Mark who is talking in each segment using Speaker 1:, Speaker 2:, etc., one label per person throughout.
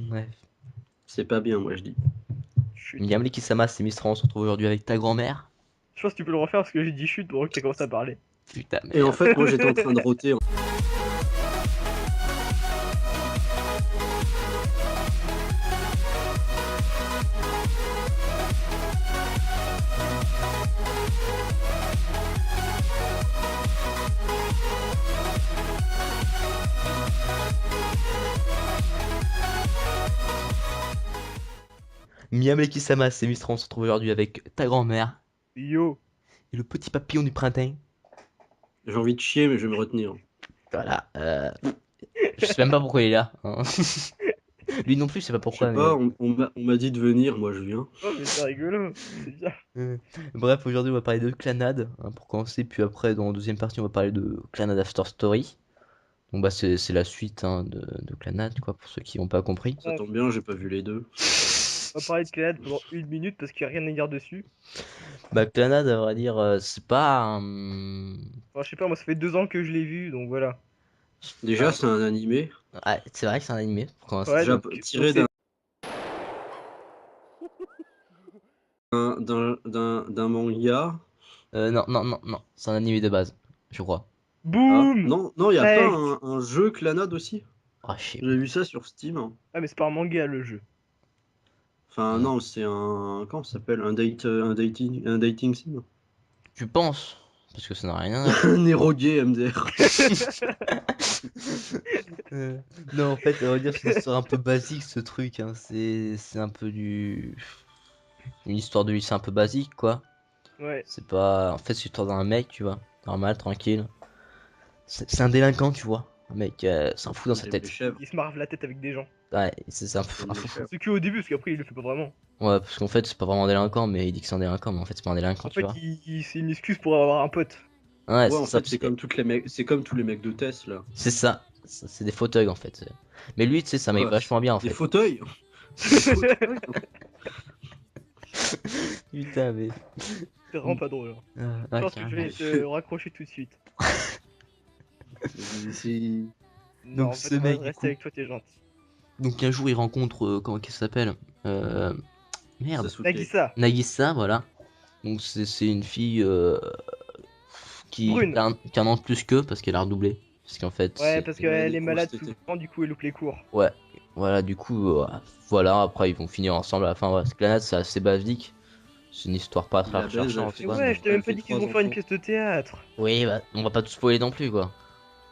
Speaker 1: Ouais.
Speaker 2: C'est pas bien, moi je dis.
Speaker 3: Chut.
Speaker 1: Miyamle-Kisama, c'est Mistra, on se retrouve aujourd'hui avec ta grand-mère.
Speaker 3: Je pense que tu peux le refaire parce que j'ai dit chut pendant que t'as commencé à parler.
Speaker 1: Putain,
Speaker 2: Et en
Speaker 1: merde.
Speaker 2: fait, moi j'étais en train de roter.
Speaker 1: Miyamle-Kisama, c'est Mistra, on se retrouve aujourd'hui avec ta grand-mère
Speaker 3: Yo.
Speaker 1: et le petit papillon du printemps.
Speaker 2: J'ai envie de chier, mais je vais me retenir.
Speaker 1: Voilà. Je sais même pas pourquoi il est là, hein. Lui non plus, je sais pas
Speaker 2: Je sais
Speaker 1: pourquoi, mais.
Speaker 2: pas, on m'a dit de venir, moi je viens.
Speaker 3: Oh, mais c'est rigolo. C'est bien.
Speaker 1: Euh, Bref, aujourd'hui on va parler de Clannad hein, pour commencer, puis après dans la deuxième partie on va parler de Clannad After Story. Donc bah c'est la suite hein, de Clannad quoi pour ceux qui n'ont pas compris.
Speaker 2: Ça tombe bien, j'ai pas vu les deux.
Speaker 3: On va parler de Clannad pendant 1 minute parce qu'il n'y a rien à dire dessus.
Speaker 1: Bah Clannad à vrai dire c'est pas
Speaker 3: Enfin, je sais pas, moi ça fait 2 ans que je l'ai vu donc voilà.
Speaker 2: Déjà, c'est un animé,
Speaker 1: ouais, c'est vrai que c'est un animé pour commencer.
Speaker 3: Ouais, donc
Speaker 2: tiré
Speaker 3: c'est.
Speaker 2: d'un manga.
Speaker 1: Non non non non, c'est un animé de base, je crois.
Speaker 2: Ah,
Speaker 3: Boum.
Speaker 2: non, y a pas
Speaker 3: Direct.
Speaker 2: un jeu Clannad aussi?
Speaker 1: Ah je sais
Speaker 2: J'ai vu ça sur Steam.
Speaker 3: Ah, mais c'est pas un manga le jeu.
Speaker 2: Enfin,
Speaker 1: pas.
Speaker 2: non, c'est un. Comment ça s'appelle? Un dating sim.
Speaker 1: Tu penses? Parce que ça n'a rien à
Speaker 2: Un érogué MDR.
Speaker 1: Euh, non, en fait, on va dire que c'est une histoire un peu basique ce truc. Hein. C'est un peu du. Une histoire de lycée un peu basique quoi.
Speaker 3: Ouais.
Speaker 1: C'est pas. En fait, c'est l'histoire d'un mec, tu vois. Normal, tranquille. C'est un délinquant, tu vois. Un mec s'en fout dans sa
Speaker 2: J'aime les
Speaker 1: tête.
Speaker 2: chèvres.
Speaker 3: Il se marve la tête avec des gens.
Speaker 1: Ouais, c'est un fou.
Speaker 2: J'aime
Speaker 1: Un
Speaker 2: les
Speaker 1: fou.
Speaker 2: chèvres.
Speaker 3: C'est que au début parce qu'après il le fait pas vraiment.
Speaker 1: Ouais, parce qu'en fait, c'est pas vraiment un délinquant, mais il dit que c'est un délinquant, mais en fait, c'est pas un délinquant,
Speaker 3: En
Speaker 1: tu
Speaker 3: fait,
Speaker 1: vois.
Speaker 3: c'est une excuse pour avoir un pote.
Speaker 1: Ouais,
Speaker 2: Ouais,
Speaker 1: c'est
Speaker 2: en
Speaker 1: ça.
Speaker 2: fait, c'est comme toutes les mecs, c'est comme tous les mecs de Tess là.
Speaker 1: C'est ça. C'est des fauteuils en fait. Mais lui, tu sais, c'est un mec
Speaker 2: Quoi,
Speaker 1: vachement bien en
Speaker 2: des
Speaker 1: fait.
Speaker 2: fauteuils. Des fauteuils.
Speaker 1: Putain, mais.
Speaker 3: C'est vraiment pas drôle. Hein. Je
Speaker 1: Ouais,
Speaker 3: pense que je vais te raccrocher tout de suite.
Speaker 2: C'est-
Speaker 3: Non,
Speaker 1: Donc,
Speaker 3: en fait,
Speaker 1: ce
Speaker 3: on va
Speaker 1: mec, du
Speaker 3: rester
Speaker 1: coup.
Speaker 3: avec toi, t'es gentil.
Speaker 1: Donc un jour il rencontre, comment qu'elle s'appelle Merde,
Speaker 2: Sasuke.
Speaker 3: Nagisa,
Speaker 1: Nagisa, voilà. Donc c'est une fille
Speaker 3: brune.
Speaker 1: qui a un an de plus qu'eux parce qu'elle a redoublé. Parce qu'en fait
Speaker 3: Ouais,
Speaker 1: c'est...
Speaker 3: parce
Speaker 2: Et ben,
Speaker 3: qu'elle
Speaker 2: du
Speaker 3: est
Speaker 2: coup,
Speaker 3: malade
Speaker 2: c'était.
Speaker 3: souvent, du coup elle loupe les cours.
Speaker 1: Ouais, voilà, du coup, voilà, après ils vont finir ensemble à la fin. Ouais. Clanade c'est assez basique. C'est une histoire pas
Speaker 2: Il
Speaker 1: très
Speaker 2: la baise, elle
Speaker 1: recherchante,
Speaker 2: fait,
Speaker 3: Mais
Speaker 1: quoi.
Speaker 3: ouais,
Speaker 1: Mais...
Speaker 3: je t'ai
Speaker 2: elle
Speaker 3: même pas
Speaker 2: fait
Speaker 3: dit qu'ils
Speaker 2: 3
Speaker 3: vont faire une
Speaker 2: enfants.
Speaker 3: pièce de théâtre.
Speaker 1: Oui, bah, on va pas tout spoiler non plus, quoi.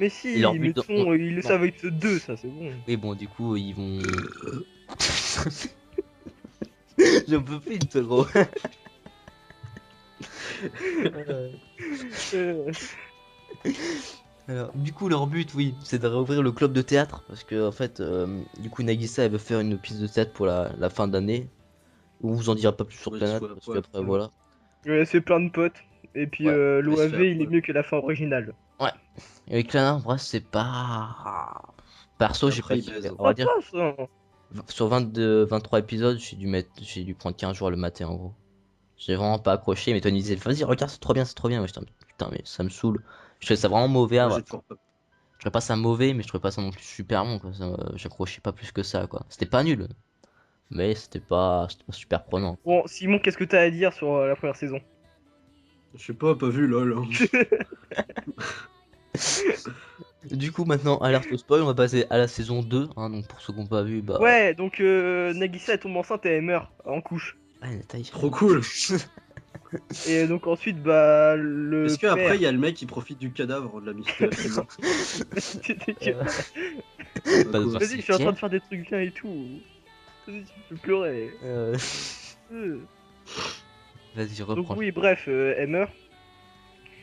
Speaker 3: Mais
Speaker 1: Et leur
Speaker 3: si, mais
Speaker 1: but...
Speaker 3: de toute façon, ils le
Speaker 1: non.
Speaker 3: savent à épisode 2, ça c'est bon.
Speaker 1: Oui, bon, du coup, ils vont... Je peux plus de ce gros.
Speaker 3: Euh,
Speaker 1: Alors, du coup, leur but, oui, c'est de réouvrir le club de théâtre. Parce que, en fait, du coup, Nagisa, elle veut faire une pièce de théâtre pour la fin d'année. On vous en dira pas plus sur
Speaker 2: Ouais,
Speaker 1: Planète,
Speaker 2: soit
Speaker 1: parce
Speaker 2: poil.
Speaker 1: qu'après, voilà.
Speaker 3: ouais, c'est plein de potes. Et puis
Speaker 1: Ouais.
Speaker 2: Elle se fait
Speaker 3: l'OAV,
Speaker 2: à
Speaker 3: il est
Speaker 2: poil.
Speaker 3: mieux que la fin originale.
Speaker 1: Ouais. Et avec Lana, en vrai, c'est pas. Perso,
Speaker 2: Et
Speaker 1: j'ai pas
Speaker 2: après, il
Speaker 1: kiffé.
Speaker 2: baise.
Speaker 1: On va
Speaker 3: Ça
Speaker 1: dire,
Speaker 3: passe, hein.
Speaker 1: sur 22, 23 épisodes, j'ai dû prendre 15 jours à le mater, en gros. J'ai vraiment pas accroché, mais Tony disait, vas-y, regarde, c'est trop bien, c'est trop bien. Mais j'étais en mode, putain, mais ça me saoule. Je trouvais ça vraiment mauvais,
Speaker 2: Moi,
Speaker 1: ouais.
Speaker 2: j'ai toujours pas.
Speaker 1: Je trouvais pas ça mauvais, mais je trouvais pas ça non plus super bon, quoi. J'accrochais pas plus que ça, quoi. C'était pas nul, mais c'était pas super prenant.
Speaker 3: Bon, Simon, qu'est-ce que t'as à dire sur la première saison?
Speaker 2: Je sais pas vu lol.
Speaker 1: Du coup, maintenant, alerte au spoil, on va passer à la saison 2. Hein, donc, pour ceux qui n'ont pas vu, bah.
Speaker 3: Ouais, donc Nagisa elle tombe enceinte et elle meurt en couche.
Speaker 1: Ah, Nathalie.
Speaker 2: Trop cool.
Speaker 3: Et donc ensuite, bah, le
Speaker 2: Est-ce
Speaker 3: père.
Speaker 2: qu'après, il y a le mec qui profite du cadavre de la mystère?
Speaker 3: C'était que-
Speaker 1: Pas de
Speaker 2: Quoi.
Speaker 3: Vas-y, je suis en train de faire des trucs bien et tout. Vas-y, tu peux pleurer. Euh.
Speaker 1: Vas-y,
Speaker 3: Donc
Speaker 1: reprends.
Speaker 3: oui, bref, elle meurt.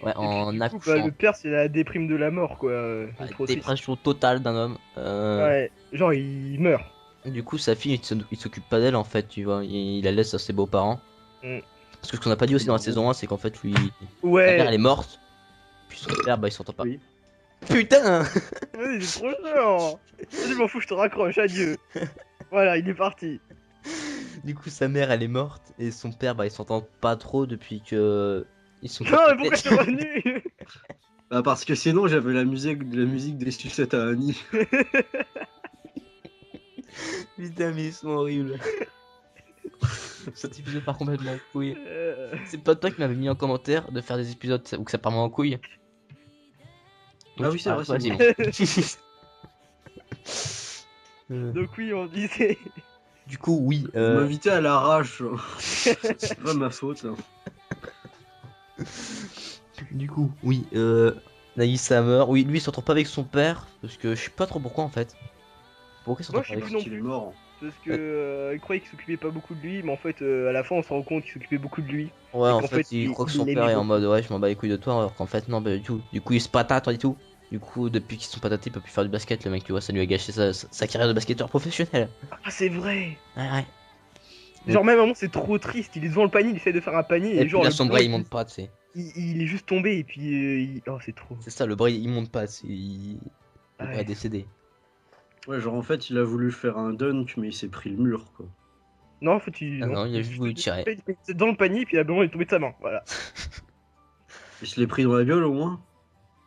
Speaker 1: Ouais,
Speaker 3: Et puis
Speaker 1: en
Speaker 3: du coup, bah,
Speaker 1: accouchant.
Speaker 3: le père, c'est la déprime de la mort, quoi.
Speaker 1: Ouais,
Speaker 3: C'est trop triste.
Speaker 1: dépression totale d'un homme.
Speaker 3: Ouais, genre il meurt.
Speaker 1: Du coup, sa fille, il s'occupe pas d'elle en fait, tu vois. Il la laisse à ses beaux-parents.
Speaker 3: Mm.
Speaker 1: Parce que ce qu'on a pas dit aussi dans la
Speaker 2: Bravo.
Speaker 1: saison 1, c'est qu'en fait, lui, sa mère elle
Speaker 3: Ouais.
Speaker 1: est morte. Puis son père, bah il s'entend pas.
Speaker 2: Oui.
Speaker 1: Putain!
Speaker 3: Vas-y, c'est trop chiant. Vas-y, m'en fous, je te raccroche, adieu. Voilà, il est parti.
Speaker 1: Du coup, sa mère elle est morte. Et son père, bah il s'entend pas trop depuis que. Ils sont
Speaker 3: Non, mais pourquoi t'es revenu?
Speaker 2: Bah, parce que sinon, j'avais la musique des sucettes à Annie.
Speaker 1: Putain, mais ils sont horribles. Cet épisode part complètement en couille.
Speaker 3: Euh,
Speaker 1: C'est pas toi qui m'avais mis en commentaire de faire des épisodes où que ça part en couille.
Speaker 2: Ah oui, c'est vrai, c'est
Speaker 1: vas-y,
Speaker 2: moi.
Speaker 1: bon.
Speaker 3: Donc oui, on disait.
Speaker 1: Du coup, oui.
Speaker 2: Vous m'invitez à l'arrache. C'est pas ma faute. Hein.
Speaker 1: Du coup, oui. Nagisa meurt. Oui, lui il s'entend pas avec son père. Parce que je sais pas trop pourquoi en fait. Pourquoi il s'entend
Speaker 3: Moi,
Speaker 1: pas
Speaker 3: je sais
Speaker 1: avec
Speaker 3: plus
Speaker 1: son
Speaker 3: non
Speaker 2: Il est
Speaker 3: plus.
Speaker 2: mort.
Speaker 3: Parce que il croyait qu'il s'occupait pas beaucoup de lui, mais en fait, à la fin, on se rend compte qu'il s'occupait beaucoup de lui.
Speaker 1: Ouais,
Speaker 3: Et
Speaker 1: en
Speaker 3: qu'en
Speaker 1: fait,
Speaker 3: fait,
Speaker 1: il croit que
Speaker 3: il
Speaker 1: son père
Speaker 3: l'aimait
Speaker 1: est en
Speaker 3: beaucoup.
Speaker 1: mode ouais, je m'en bats les couilles de toi, alors qu'en fait, non, pas du tout. Du coup, il se patate et tout. Du coup, depuis qu'ils sont patatés, il peut plus faire du basket, le mec, tu vois, ça lui a gâché sa carrière de basketteur professionnel.
Speaker 3: Ah, c'est vrai!
Speaker 1: Ouais, ouais.
Speaker 3: Genre, même à un moment, c'est trop triste. Il est devant le panier, il essaie de faire un panier,
Speaker 1: Et
Speaker 3: et
Speaker 1: puis
Speaker 3: genre,
Speaker 1: là,
Speaker 3: le
Speaker 1: son
Speaker 3: ballon,
Speaker 1: bras il monte pas, tu sais.
Speaker 3: il est juste tombé, et puis. Oh, c'est trop.
Speaker 1: C'est ça, le bras il monte pas, le bras est
Speaker 3: Ouais.
Speaker 1: décédé.
Speaker 2: Ouais, genre en fait, il a voulu faire un dunk, mais il s'est pris le mur, quoi.
Speaker 3: Non, en fait, il.
Speaker 1: Ah
Speaker 3: Non.
Speaker 1: non, il a juste voulu tirer.
Speaker 3: Il était dans le panier, et puis le ballon est tombé de sa main. Voilà.
Speaker 2: Il se l'est pris dans la gueule au moins.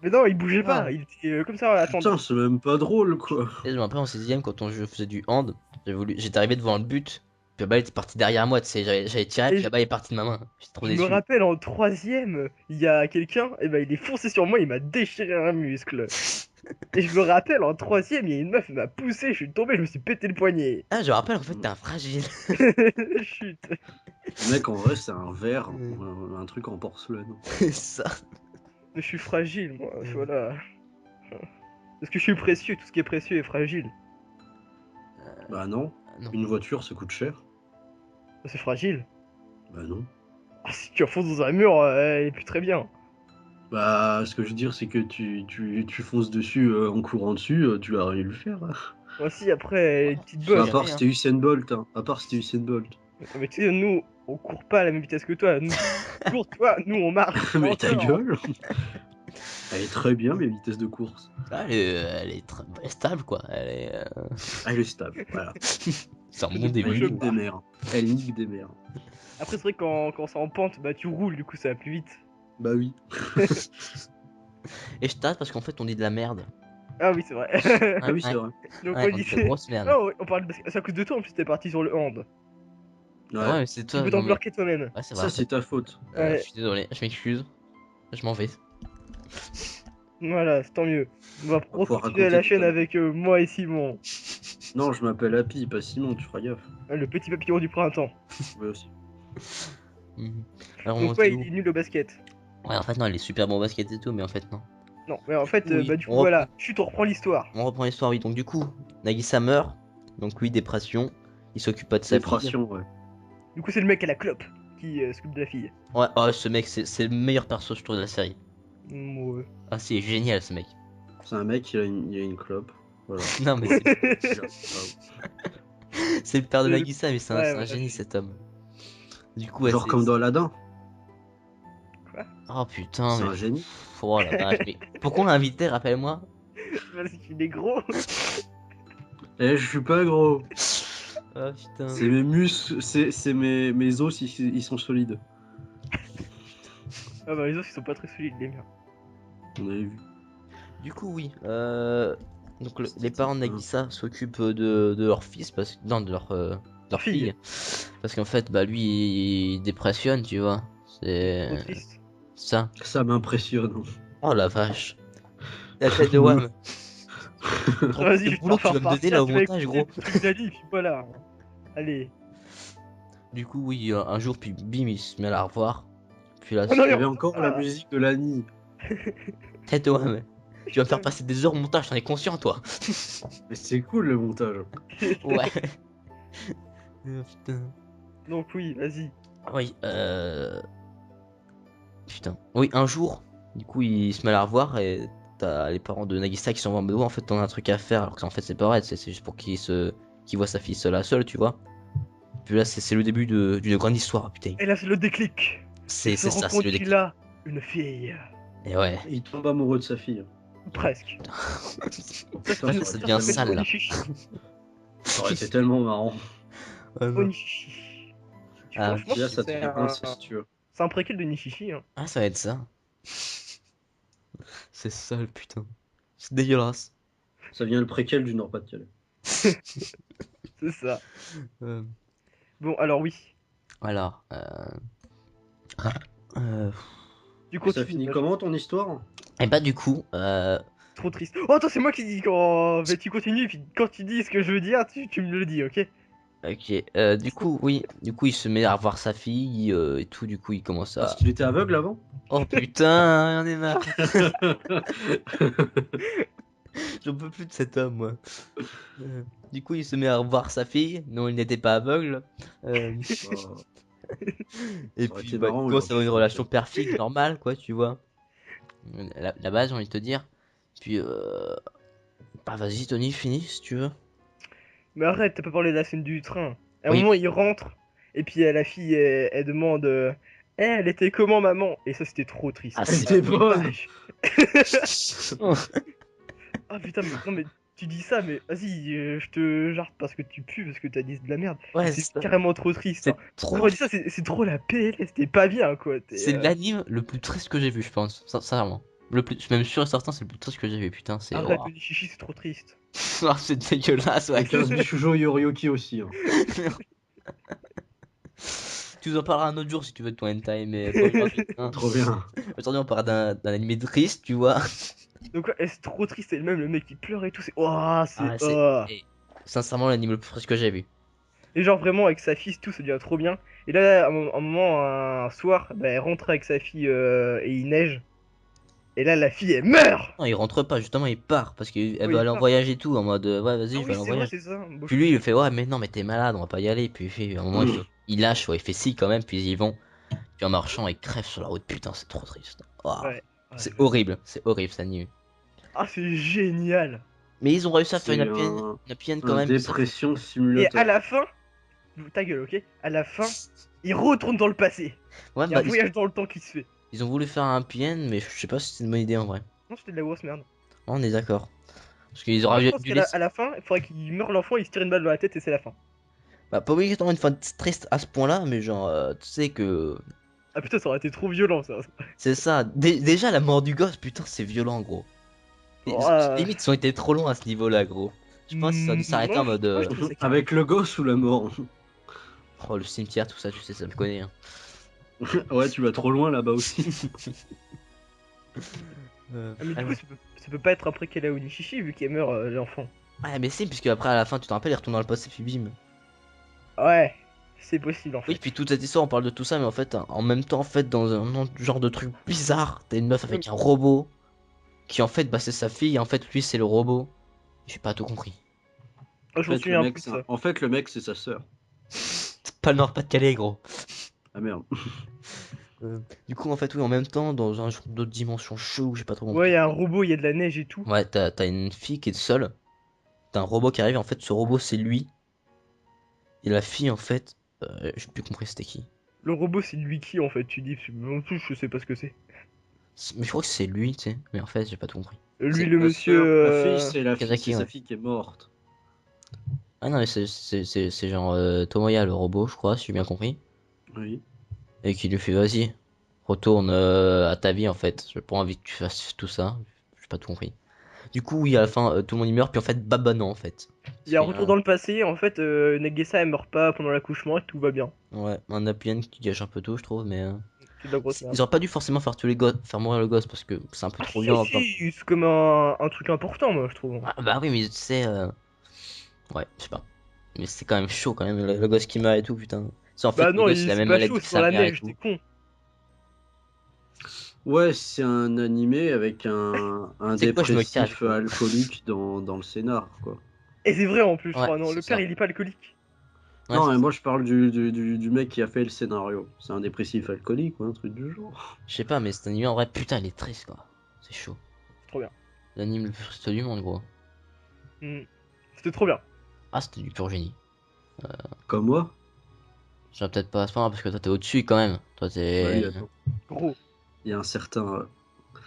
Speaker 3: Mais non, il bougeait
Speaker 1: Ah.
Speaker 3: pas. Il était comme ça, à attendre.
Speaker 2: Putain, c'est même pas drôle, quoi.
Speaker 1: Et je me rappelle en 6ème, quand je faisais du hand, j'étais arrivé devant le but, puis la balle était partie derrière moi, tu sais, j'avais tiré,
Speaker 3: Et
Speaker 1: puis la balle est partie de ma main. J'étais trop
Speaker 3: je me
Speaker 1: déçu.
Speaker 3: rappelle en troisième, il y a quelqu'un, et ben il est foncé sur moi, il m'a déchiré un muscle. Et je me rappelle en troisième, il y a une meuf, elle m'a poussé, je suis tombé, je me suis pété le poignet.
Speaker 1: Ah, je me rappelle, en fait, t'es un fragile.
Speaker 3: Chut.
Speaker 2: Le mec, en vrai, c'est un verre,
Speaker 1: Mm.
Speaker 2: un truc en porcelaine.
Speaker 1: C'est ça.
Speaker 3: Je suis fragile, moi,
Speaker 1: Mm.
Speaker 3: voilà. Parce que je suis précieux, tout ce qui est précieux est fragile.
Speaker 2: Bah non,
Speaker 1: Non.
Speaker 2: une voiture, ça coûte cher.
Speaker 3: C'est fragile.
Speaker 2: Bah non.
Speaker 3: Ah, si tu enfonces dans un mur, elle est plus très bien.
Speaker 2: Bah, ce que je veux dire, c'est que tu fonces dessus en courant dessus, tu vas rien lui faire. Hein.
Speaker 3: Moi aussi, après, elle est une petite
Speaker 1: Je
Speaker 2: À
Speaker 3: bosse.
Speaker 1: fais
Speaker 2: part
Speaker 1: rien.
Speaker 2: si c'était Usain Bolt, hein. À part si c'était Usain Bolt.
Speaker 3: Mais tu sais, nous, on court pas à la même vitesse que toi. Nous, tu cours, toi, nous, on marche.
Speaker 2: Mais ta
Speaker 3: Encore.
Speaker 2: gueule. Elle est très bien, mes vitesses de course.
Speaker 1: Ah, elle est très stable, quoi.
Speaker 2: Elle est stable, voilà.
Speaker 1: C'est un
Speaker 3: Ne
Speaker 1: bon
Speaker 3: me
Speaker 2: Elle
Speaker 1: début.
Speaker 3: touche
Speaker 2: nique
Speaker 3: pas.
Speaker 2: des mers. Elle nique des mers.
Speaker 3: Après, c'est vrai que quand c'est en pente, bah tu roules, du coup, ça va plus vite.
Speaker 2: Bah oui.
Speaker 1: Et je tâte parce qu'en fait, on dit de la merde.
Speaker 3: Ah oui, c'est vrai.
Speaker 2: Ah oui, c'est
Speaker 1: Ouais.
Speaker 2: vrai.
Speaker 3: Donc
Speaker 1: Ouais,
Speaker 3: on
Speaker 1: on dit de
Speaker 3: disait.
Speaker 1: grosse merde.
Speaker 3: Non, on parle de basket. C'est à cause de toi en plus, t'es parti sur le hand.
Speaker 1: Ouais,
Speaker 2: Ouais.
Speaker 1: mais c'est
Speaker 3: Tu
Speaker 1: toi.
Speaker 3: peux
Speaker 1: Non,
Speaker 3: t'en
Speaker 1: mais...
Speaker 3: bloquer toi-même.
Speaker 1: Ouais, c'est vrai.
Speaker 2: Ça,
Speaker 1: En
Speaker 2: c'est
Speaker 1: fait.
Speaker 2: ta faute.
Speaker 1: Je
Speaker 3: Ouais,
Speaker 1: suis désolé, je m'excuse. Je m'en vais.
Speaker 3: voilà, c'est tant mieux. On va
Speaker 2: Va pouvoir
Speaker 3: continuer à la
Speaker 2: raconter
Speaker 3: chaîne
Speaker 2: tout à
Speaker 3: avec moi et Simon.
Speaker 2: Non, je m'appelle Happy, pas Simon, tu feras gaffe.
Speaker 3: Le petit papillon du printemps.
Speaker 2: Ouais aussi.
Speaker 1: Mhm. Alors, on
Speaker 3: Donc
Speaker 1: se dit
Speaker 3: ouais,
Speaker 1: où?
Speaker 3: il est nul au basket.
Speaker 1: Ouais, en fait, non, il est super bon au basket et tout, mais en fait, non.
Speaker 3: Non, mais en fait,
Speaker 1: Oui,
Speaker 3: bah du coup,
Speaker 1: on reprend.
Speaker 3: voilà. Chut, on reprend l'histoire.
Speaker 1: On reprend l'histoire, oui. Donc, du coup, Nagisa meurt. Donc, lui, dépression. Il s'occupe pas de sa fille.
Speaker 2: Dépression, ouais.
Speaker 3: Du coup, c'est le mec à la clope qui s'occupe de la fille.
Speaker 1: Ouais, oh, ce mec, c'est le meilleur perso, je trouve, de la série.
Speaker 3: Ouais.
Speaker 1: Ah, c'est génial, ce mec.
Speaker 2: C'est un mec, il a une clope. Voilà.
Speaker 1: Non, mais
Speaker 2: Ouais.
Speaker 1: c'est c'est le père de
Speaker 3: C'est le-
Speaker 1: Nagisa, mais c'est
Speaker 3: Ouais,
Speaker 1: c'est un
Speaker 3: ouais,
Speaker 1: génie,
Speaker 3: c'est-
Speaker 1: cet homme. Du coup, ouais,
Speaker 2: Genre comme dans Aladdin.
Speaker 3: Quoi?
Speaker 1: Oh putain,
Speaker 2: C'est
Speaker 1: mais.
Speaker 2: un génie.
Speaker 1: Oh la vache, mais. Pourquoi on l'a invité, rappelle-moi?
Speaker 3: Parce qu'il est gros.
Speaker 2: Eh, je suis pas gros.
Speaker 1: Oh putain.
Speaker 2: C'est mes muscles, c'est mes os, ils sont solides.
Speaker 3: Ah bah les os ils sont pas très solides les miens.
Speaker 2: On avait vu.
Speaker 1: Du coup, oui. Donc, les parents de Nagisa s'occupent de leur fils, non, de leur fille. Parce qu'en fait, bah, lui, il dépressionne, tu vois.
Speaker 3: Trop
Speaker 1: C'est
Speaker 3: triste.
Speaker 1: ça.
Speaker 2: Ça m'impressionne.
Speaker 1: Oh la vache. La tête de Wham.
Speaker 3: Vas-y, je
Speaker 1: Le
Speaker 3: vais te
Speaker 1: boulot
Speaker 3: faire
Speaker 1: que tu vas me donner
Speaker 3: partir,
Speaker 1: là au
Speaker 3: tu vas
Speaker 1: montage,
Speaker 3: écouter
Speaker 1: gros.
Speaker 3: le truc d'Ali, puis voilà. Allez.
Speaker 1: Du coup, oui, un jour, puis bim, il se met à la revoir. Puis là,
Speaker 3: Oh non,
Speaker 2: Il y
Speaker 3: il
Speaker 2: avait
Speaker 3: ressort
Speaker 2: encore la
Speaker 3: pas.
Speaker 2: musique de Lani.
Speaker 1: tête de Wham. Tu vas me faire passer des heures au montage, t'en es conscient, toi?
Speaker 2: Mais c'est cool le montage.
Speaker 1: Ouais. Oh, putain.
Speaker 3: Donc oui, vas-y.
Speaker 1: Oui, putain. Oui, un jour, du coup, il se met à la revoir et t'as les parents de Nagisa qui sont en mode ouais, en fait, on a un truc à faire, alors qu'en fait, c'est pas vrai, c'est juste pour qu'il voit sa fille seule à seule, tu vois. Puis là, c'est le début d'une grande histoire, putain.
Speaker 3: Et là c'est le déclic.
Speaker 1: C'est
Speaker 3: Il se
Speaker 1: ça,
Speaker 3: rend
Speaker 1: c'est
Speaker 3: compte
Speaker 1: le déclic.
Speaker 3: qu'il a une fille.
Speaker 1: Et ouais.
Speaker 2: Il tombe amoureux de sa fille.
Speaker 3: Presque.
Speaker 2: Putain,
Speaker 1: Ça devient
Speaker 3: s'appelle
Speaker 1: sale, là.
Speaker 3: Onichichi.
Speaker 2: Ça aurait été tellement marrant.
Speaker 3: Onichichi.
Speaker 1: Ah,
Speaker 3: Franchement,
Speaker 2: Puis là, ça
Speaker 3: c'est
Speaker 2: devient
Speaker 3: un...
Speaker 2: incestueux.
Speaker 3: c'est un préquel de Nishichi. Hein.
Speaker 1: ah, ça va être ça. C'est sale, putain. C'est dégueulasse.
Speaker 2: Ça vient le préquel du Nord-Pas-de-Calais.
Speaker 3: C'est ça.
Speaker 1: Euh,
Speaker 3: Bon, alors oui.
Speaker 1: alors, euh,
Speaker 3: Tu
Speaker 2: Et ça
Speaker 3: continues.
Speaker 2: finit
Speaker 3: là,
Speaker 2: comment ton histoire?
Speaker 1: et bah du coup,
Speaker 3: Trop triste. Oh, attends, c'est moi qui dis quand. Mais tu continues, et puis quand tu dis ce que je veux dire, tu me le dis, ok?
Speaker 1: ok, du coup, oui, du coup, il se met à revoir sa fille et tout, du coup, il commence
Speaker 2: Parce
Speaker 1: à...
Speaker 2: qu'il était aveugle avant?
Speaker 1: Oh putain, j'en ai marre. J'en peux plus de cet homme, moi. Euh, du coup, il se met à revoir sa fille. Non, il n'était pas aveugle. Euh,
Speaker 2: Oh,
Speaker 1: et
Speaker 2: ça aurait
Speaker 1: puis,
Speaker 2: été
Speaker 1: bah, il
Speaker 2: marrant
Speaker 1: commence à avoir
Speaker 2: aujourd'hui,
Speaker 1: une
Speaker 2: je
Speaker 1: relation
Speaker 2: pense.
Speaker 1: perfide, normale, quoi, tu vois. La base, j'ai envie de te dire. Puis, bah, vas-y, Tony, finis si tu veux.
Speaker 3: Mais arrête, t'as pas parlé de la scène du train. À un
Speaker 1: Oui.
Speaker 3: moment, il rentre, et puis la fille, elle demande Eh, elle était comment, maman? Et ça, c'était trop
Speaker 1: Ah,
Speaker 3: triste.
Speaker 2: Elle
Speaker 1: c'est
Speaker 2: était bonne!
Speaker 3: Vache. Ah putain, mais non, mais tu dis ça, mais vas-y, je te jarte parce que tu pues, parce que t'as dit de la merde. Mais
Speaker 1: ouais,
Speaker 3: c'est carrément trop triste.
Speaker 1: c'est
Speaker 3: Hein.
Speaker 1: trop.
Speaker 3: Quand on dit ça, c'est trop la PLS, t'es pas bien, quoi.
Speaker 1: C'est l'anime le plus triste que j'ai vu, je pense. Sincèrement. Le plus, je suis même sûr et certain, c'est le plus triste que j'ai vu. Putain, c'est.
Speaker 3: Arrête,
Speaker 1: Waouh.
Speaker 3: Onichichi, c'est trop triste.
Speaker 1: Oh, c'est dégueulasse, ouais.
Speaker 2: Et 15 Bishoujo Yorioki aussi. Hein.
Speaker 1: Tu nous en parleras un autre jour si tu veux de ton hentai, mais pas aujourd'hui. Hein.
Speaker 2: Trop bien.
Speaker 1: Aujourd'hui, on parle d'un anime triste, tu vois.
Speaker 3: Donc, ouais, c'est trop triste, et même le mec qui pleure et tout, c'est. Oh, c'est.
Speaker 1: Ah, c'est.
Speaker 3: Oh.
Speaker 1: Et, sincèrement, l'anime le plus triste que j'ai vu.
Speaker 3: Et genre vraiment avec sa fille, tout ça devient trop bien. Et là, un moment, un soir, bah, elle rentre avec sa fille et il neige. Et là, la fille, elle meurt!
Speaker 1: Non, il rentre pas, justement, il part parce qu'elle
Speaker 3: Oui,
Speaker 1: veut
Speaker 3: il
Speaker 1: aller en
Speaker 3: part.
Speaker 1: voyage et tout, en mode ouais,
Speaker 3: Ah
Speaker 1: vas-y, je vais
Speaker 3: oui,
Speaker 1: aller en
Speaker 3: c'est vrai,
Speaker 1: voyage.
Speaker 3: c'est ça. Bon,
Speaker 1: Puis
Speaker 3: je
Speaker 1: lui, il
Speaker 3: confonds.
Speaker 1: fait ouais, mais non, mais t'es malade, on va pas y aller. Puis il fait, à un moment, il lâche, ouais, il fait si quand même, puis ils y vont. Puis en marchant, il crève sur la route, putain, c'est trop triste. Waouh.
Speaker 3: Ouais. Ah,
Speaker 1: C'est horrible cet anime.
Speaker 3: ah, c'est génial!
Speaker 1: Mais ils ont réussi à faire
Speaker 2: C'est
Speaker 1: une happy end quand
Speaker 2: un
Speaker 1: même.
Speaker 2: dépression
Speaker 3: Et à
Speaker 2: simulator.
Speaker 3: la fin, ta gueule, ok? À la fin, il retourne dans le passé.
Speaker 1: Ouais,
Speaker 3: Il y a
Speaker 1: bah
Speaker 3: un voyage dans le temps qui se fait.
Speaker 1: ils ont voulu faire un happy end, mais je sais pas si c'est une bonne idée en vrai.
Speaker 3: Non, c'était de la grosse merde.
Speaker 1: On est d'accord. Parce qu'ils
Speaker 3: Moi, je
Speaker 1: auraient
Speaker 3: pense
Speaker 1: dû
Speaker 3: qu'à la,
Speaker 1: laisser.
Speaker 3: à la fin, il faudrait qu'il meure l'enfant, il se tire une balle dans la tête et c'est la fin.
Speaker 1: Bah, pas obligatoirement une fin triste à ce point-là, mais genre, tu sais que.
Speaker 3: Ah putain, ça aurait été trop violent ça.
Speaker 1: C'est ça. Déjà, la mort du gosse, putain, c'est violent, gros.
Speaker 3: Oh, ah.
Speaker 1: Limite, ils ont été trop loin à ce niveau-là, gros. Je pense que ça a dû s'arrêter
Speaker 3: Moi,
Speaker 1: en mode.
Speaker 3: moi, je trouve ça carré.
Speaker 2: Avec le gosse ou la mort?
Speaker 1: Oh, le cimetière, tout ça, tu sais, ça me connaît. Hein.
Speaker 2: Ouais, tu vas trop loin là-bas aussi.
Speaker 3: Ah, mais du coup,
Speaker 1: Alors.
Speaker 3: ça peut pas être après qu'elle a Onishishi vu qu'elle meurt l'enfant.
Speaker 1: Ouais, mais si, puisque après, à la fin, tu te rappelles, il retourne dans le passé, puis bim.
Speaker 3: Ouais, c'est possible en
Speaker 1: Oui,
Speaker 3: fait.
Speaker 1: puis toute cette histoire, on parle de tout ça, mais en fait, en même temps, en fait, dans un autre genre de truc bizarre, t'as une meuf avec un robot, qui en fait, bah, c'est sa fille, et en fait, lui, c'est le robot. J'ai pas tout compris.
Speaker 3: Ah, je me souviens plus de ça.
Speaker 2: En fait, le mec, c'est sa sœur.
Speaker 1: C'est pas le Nord-Pas-de-Calais, gros.
Speaker 2: Ah merde.
Speaker 1: Du coup, en fait, oui, en même temps, dans un genre d'autre dimension chelou, j'ai pas trop
Speaker 3: Ouais, il
Speaker 1: compris.
Speaker 3: y a un robot, il y a de la neige et tout.
Speaker 1: Ouais, t'as une fille qui est seule, t'as un robot qui arrive, en fait, ce robot, c'est lui, et la fille, en fait, j'ai plus compris c'était qui.
Speaker 3: Le robot, c'est lui qui en fait, tu dis. En plus, je sais pas ce que c'est.
Speaker 1: Mais je crois que c'est lui, tu sais, mais en fait, j'ai pas tout compris.
Speaker 3: Lui,
Speaker 1: C'est
Speaker 3: le
Speaker 2: La
Speaker 3: monsieur.
Speaker 2: sœur, la fille, c'est la fille,
Speaker 1: Kazaki,
Speaker 2: c'est sa
Speaker 1: ouais.
Speaker 2: fille qui est morte.
Speaker 1: Ah non, mais c'est genre Tomoya, le robot, je crois, si j'ai bien compris.
Speaker 2: Oui.
Speaker 1: Et qui lui fait vas-y, retourne à ta vie en fait. J'ai pas envie que tu fasses tout ça. J'ai pas tout compris. Du coup, oui, à la fin, tout le monde y meurt, puis en fait, bah non en fait.
Speaker 3: Il y a un retour dans le passé, en fait, Nagisa elle meurt pas pendant l'accouchement et tout va bien.
Speaker 1: Ouais, un happy end qui gâche un peu tout, je trouve, mais
Speaker 3: C'est de la grosse
Speaker 1: ils
Speaker 3: merde.
Speaker 1: auraient pas dû forcément faire tous les gosses, faire mourir le gosse parce que c'est un peu
Speaker 3: Ah
Speaker 1: trop
Speaker 3: si,
Speaker 1: violent.
Speaker 3: si, c'est comme un truc important, moi, je trouve.
Speaker 1: Ah, bah oui, mais tu sais, ouais, je sais pas. Mais c'est quand même chaud quand même, le gosse qui meurt et tout, putain. C'est en fait
Speaker 3: Bah
Speaker 1: le
Speaker 3: non,
Speaker 1: gosse, il a la
Speaker 3: c'est
Speaker 1: même
Speaker 3: pas
Speaker 1: maladie
Speaker 3: chaud,
Speaker 1: que
Speaker 3: c'est dans
Speaker 1: sa
Speaker 3: la
Speaker 1: mère et
Speaker 3: neige, t'es
Speaker 1: tout.
Speaker 3: con.
Speaker 2: Ouais, c'est un animé avec un
Speaker 1: C'est quoi, je me cache,
Speaker 2: dépressif
Speaker 1: gros.
Speaker 2: alcoolique dans le scénar, quoi.
Speaker 3: Et c'est vrai en plus, je
Speaker 1: Ouais,
Speaker 3: crois, non,
Speaker 1: c'est
Speaker 3: le père
Speaker 1: ça.
Speaker 3: il est pas alcoolique.
Speaker 1: Ouais,
Speaker 2: Non,
Speaker 1: c'est
Speaker 2: mais
Speaker 1: ça.
Speaker 2: moi je parle du mec qui a fait le scénario. C'est un dépressif alcoolique ou un truc du genre.
Speaker 1: Je sais pas, mais cet anime en vrai, putain, il est triste quoi. C'est chaud.
Speaker 3: C'est trop bien.
Speaker 1: L'anime le plus triste du monde, gros.
Speaker 3: Hmm. C'était trop bien.
Speaker 1: Ah, c'était du pur génie.
Speaker 2: Comme moi?
Speaker 1: Je dirais peut-être pas à ce point parce que toi t'es au-dessus quand même. Toi
Speaker 2: Bah
Speaker 1: t'es.
Speaker 2: oui, attends.
Speaker 3: Gros.
Speaker 2: Il y a un certain,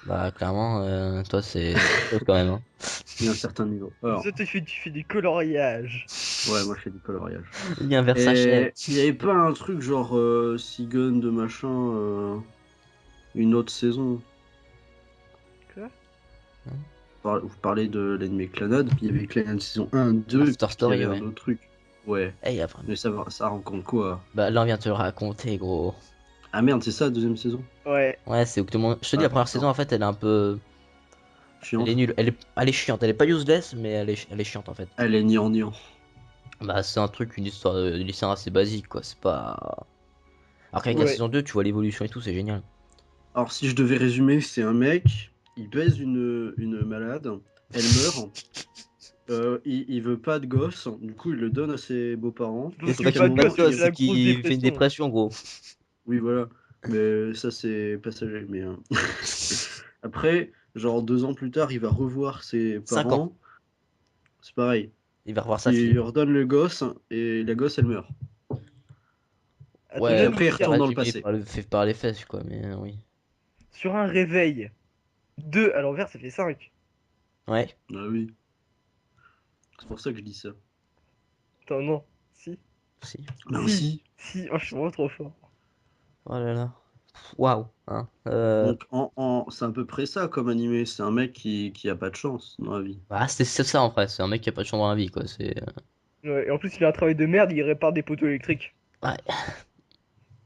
Speaker 1: Bah, clairement, toi c'est autre chose quand même. Hein.
Speaker 2: il y a un certain niveau. Alors,
Speaker 3: Ça, tu fais du coloriage.
Speaker 2: ouais, moi je fais du coloriage.
Speaker 1: Il y a un Versace.
Speaker 2: Et il y avait pas un truc genre Seagun de machin, une autre saison.
Speaker 3: Quoi?
Speaker 2: Vous parlez de l'anime Clannad, puis il y avait Clannad saison 1, 2,
Speaker 1: After
Speaker 2: puis il y
Speaker 1: Story,
Speaker 2: avait
Speaker 1: ouais.
Speaker 2: un autre truc. Ouais.
Speaker 1: Et après,
Speaker 2: Mais ça rencontre quoi?
Speaker 1: bah là on vient de te le raconter, gros.
Speaker 2: Ah merde, c'est ça, la deuxième saison?
Speaker 3: Ouais.
Speaker 1: Ouais, c'est Octomon. Je te dis,
Speaker 2: Ah
Speaker 1: la première
Speaker 2: putain,
Speaker 1: saison en fait, elle est un peu. Elle est
Speaker 2: chiante.
Speaker 1: nulle. Elle est chiante. Elle est pas useless, mais elle est chiante en fait.
Speaker 2: Elle est niant.
Speaker 1: Bah, c'est un truc, une histoire de lycéen assez basique, quoi. C'est pas. Alors qu'avec la
Speaker 3: Ouais.
Speaker 1: saison 2, tu vois l'évolution et tout, c'est génial.
Speaker 2: Alors si je devais résumer, c'est un mec, il baise une malade, elle meurt, il veut pas de gosse, du coup il le donne à ses beaux-parents,
Speaker 3: Donc,
Speaker 1: Et
Speaker 3: il
Speaker 1: c'est
Speaker 3: veut
Speaker 1: pas qu'il
Speaker 3: pas
Speaker 1: veut
Speaker 3: de
Speaker 1: pas de
Speaker 3: gosse, il
Speaker 1: gosse,
Speaker 3: fait
Speaker 1: c'est
Speaker 3: la grosse
Speaker 1: qu'il fait une
Speaker 3: dépression.
Speaker 1: dépression, gros.
Speaker 2: oui voilà, mais ça c'est passager, mais après, genre 2 ans plus tard, il va revoir ses
Speaker 1: 5 ans.
Speaker 2: parents, c'est pareil,
Speaker 1: Il va revoir sa
Speaker 2: il
Speaker 1: fille.
Speaker 2: leur donne le gosse, et la gosse elle meurt.
Speaker 3: Attends,
Speaker 2: Et
Speaker 1: Ouais,
Speaker 3: donne-moi
Speaker 2: après il
Speaker 3: une
Speaker 1: c'est
Speaker 2: retourne
Speaker 3: carte.
Speaker 2: dans le
Speaker 1: résumé
Speaker 2: passé.
Speaker 1: par, fait par les fesses, quoi, mais oui.
Speaker 3: Sur un réveil, 2 à l'envers, ça fait 5.
Speaker 1: Ouais,
Speaker 2: Ah oui, c'est pour ça que je dis ça.
Speaker 3: Attends, non. Si.
Speaker 1: si.
Speaker 2: Mais
Speaker 3: Si.
Speaker 2: aussi,
Speaker 3: Si. Oh, je suis vraiment trop fort.
Speaker 1: Oh là là. Waouh, hein.
Speaker 2: donc c'est à peu près ça comme animé, c'est un mec qui a pas de chance dans la vie.
Speaker 1: Bah, c'est ça en vrai, c'est un mec qui a pas de chambre dans la vie, quoi. C'est.
Speaker 3: Ouais, et en plus, il a un travail de merde, il répare des poteaux électriques.
Speaker 1: Ouais.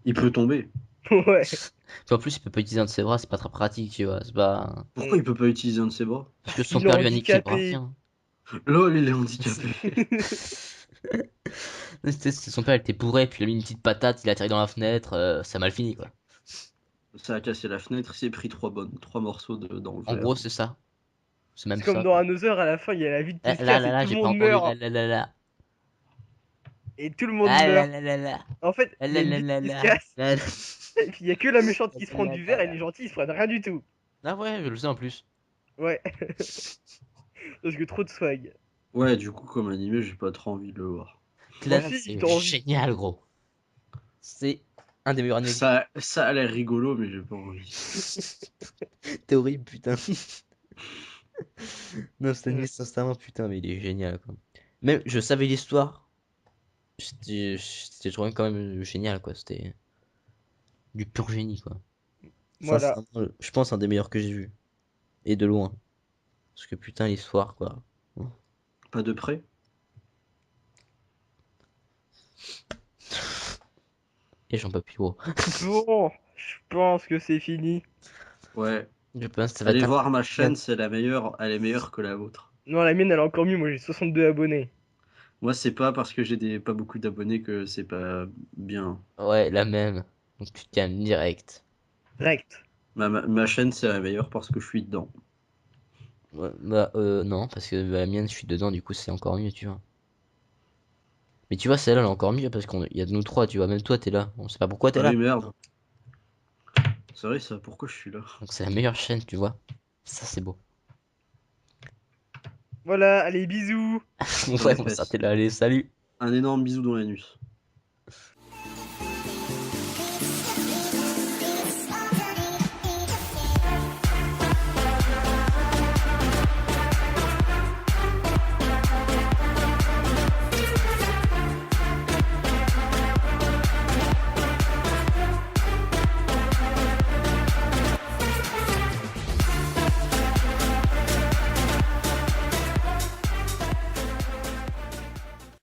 Speaker 2: Il peut tomber.
Speaker 3: Ouais.
Speaker 1: Puis en plus, il peut pas utiliser un de ses bras, c'est pas très pratique, tu vois. C'est pas.
Speaker 2: Pourquoi
Speaker 3: Mm.
Speaker 2: il peut pas utiliser un de ses bras?
Speaker 1: Parce que
Speaker 3: Parce
Speaker 1: son
Speaker 3: qu'il est
Speaker 1: père lui a niqué le bras,
Speaker 3: handicapé.
Speaker 1: tiens.
Speaker 2: LOL, il est handicapé.
Speaker 1: Son père, il était bourré, puis il a mis une petite patate, il a atterri dans la fenêtre, ça a mal fini, quoi.
Speaker 2: Ça a cassé la fenêtre, il s'est pris 3 morceaux dans le
Speaker 1: En
Speaker 2: verre.
Speaker 1: gros, c'est ça. C'est même
Speaker 3: C'est comme
Speaker 1: ça,
Speaker 3: dans
Speaker 1: quoi.
Speaker 3: Another, à la fin, il y a la vitre qui se
Speaker 1: Là,
Speaker 3: casse
Speaker 1: là,
Speaker 3: et
Speaker 1: là,
Speaker 3: tout le
Speaker 1: j'ai pas
Speaker 3: monde
Speaker 1: entendu. Là,
Speaker 3: meurt.
Speaker 1: là, là, là.
Speaker 3: Et tout le monde
Speaker 1: Là, là,
Speaker 3: meurt.
Speaker 1: là, là, là.
Speaker 3: En fait,
Speaker 1: Là,
Speaker 3: il y a
Speaker 1: là,
Speaker 3: une
Speaker 1: là,
Speaker 3: vitre
Speaker 1: là,
Speaker 3: qui se
Speaker 1: là.
Speaker 3: casse,
Speaker 1: Là, là.
Speaker 3: et puis il y a que la méchante qui se prend
Speaker 1: Là,
Speaker 3: du
Speaker 1: là,
Speaker 3: verre et
Speaker 1: là.
Speaker 3: les gentils ils se prennent rien du tout.
Speaker 1: Ah ouais, je le sais en plus.
Speaker 3: Ouais, parce que trop de swag.
Speaker 2: Ouais, du coup, comme animé, j'ai pas trop envie de le voir.
Speaker 3: Moi
Speaker 1: Là,
Speaker 3: aussi,
Speaker 1: c'est
Speaker 3: j'ai envie.
Speaker 1: génial, gros. C'est un des meilleurs animés.
Speaker 2: Ça a l'air rigolo, mais j'ai pas envie.
Speaker 1: T'es horrible, putain. Non, cet
Speaker 3: Mm.
Speaker 1: animé, sincèrement, putain, mais il est génial, quoi. Même, je savais l'histoire. C'était quand même génial, quoi. C'était du pur génie, quoi.
Speaker 3: Voilà.
Speaker 1: Sincèrement, je pense un des meilleurs que j'ai vu. Et de loin. Parce que putain, l'histoire, quoi.
Speaker 2: Pas de près?
Speaker 1: Et j'en peux plus, gros.
Speaker 3: Bon, je pense que c'est fini.
Speaker 2: Ouais.
Speaker 1: Je pense que ça va
Speaker 2: Allez
Speaker 1: être un
Speaker 2: voir ma
Speaker 1: bien.
Speaker 2: chaîne, c'est la meilleure, elle est meilleure que la vôtre.
Speaker 3: Non, la mienne elle est encore mieux, moi j'ai 62 abonnés.
Speaker 2: Moi, c'est pas parce que pas beaucoup d'abonnés que c'est pas bien.
Speaker 1: Ouais, la même. Donc tu tiens direct.
Speaker 3: Direct.
Speaker 2: Ma chaîne, c'est la meilleure parce que je suis dedans.
Speaker 1: Ouais, bah, non, parce que la mienne, je suis dedans, du coup, c'est encore mieux, tu vois. Mais tu vois, celle-là, elle est encore mieux parce qu'il y a de nous trois, tu vois. Même toi, t'es là. On sait pas pourquoi t'es
Speaker 2: Ah
Speaker 1: là.
Speaker 2: oui, merde. C'est vrai, ça, pourquoi je suis là?
Speaker 1: Donc c'est la meilleure chaîne, tu vois. Ça, c'est beau.
Speaker 3: Voilà, allez, bisous.
Speaker 2: Sur
Speaker 1: Ouais,
Speaker 2: les
Speaker 1: bon, ça,
Speaker 2: fesses.
Speaker 1: t'es là. Allez, salut.
Speaker 2: Un énorme bisou dans l'anus.